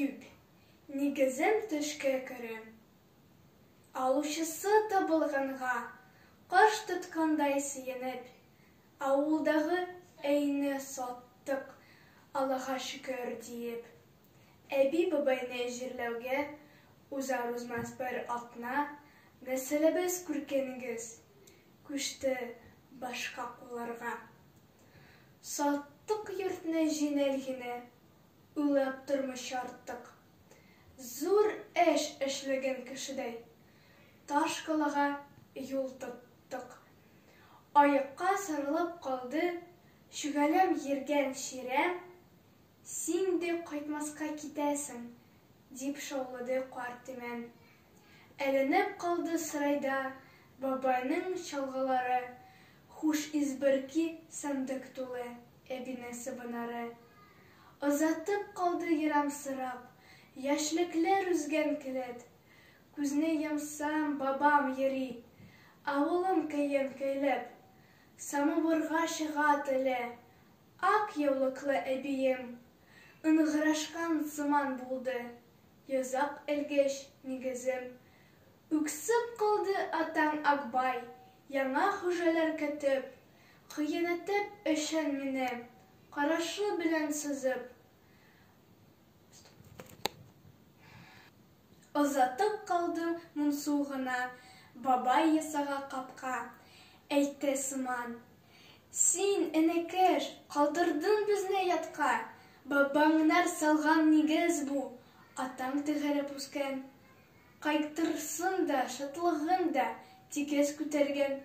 Әйүп, нигезем төшкә керем. Алучысы табылғанға, қаш тұтқандай сиенеп, ауылдағы әйні саттық, Аллаға шүкір дейіп. Әби бабайны жерләуге, узар-узмас бір атна, нәселебез күркенігіз, күшті башқа қоларға. Саттық йортны жинәлгіне, үләп тұрмыш артық. Зур әш эшлеген кішідей, таш қалаға юл тұттық. Аяққа сарылып қалды, шүгәләм ерген ширәм, син де қайтмасқа китәсің, дип шаулады қартымен. Әленіп қалды сырайда бабайның шалғалары, хуш избірки сандық тулы әбинесі бынары. Озатып қалды ерамсырап, яшлеклер үзген келет. Күзіне ямсам бабам ери, ауылым кәйен көйлеп. Самобырға шыға тілі, ақ яулықлы әбием. Ыңғырашқан сыман болды, язақ әлгеш негізім. Үксіп қалды атаң Акбай, яңа хужалар көтіп, қиянатып өшен мені, қарашы білән сызып. Озатып қалдым мұнсуғына, бабай ясаға қапқа, әйтті сыман. Син, әнекеш, қалдырдың бізне ятқа, бабаңнар салған негіз бұ, атаң тігіріп үскен. Қайттырсын да, шатлығын да, текес күтерген.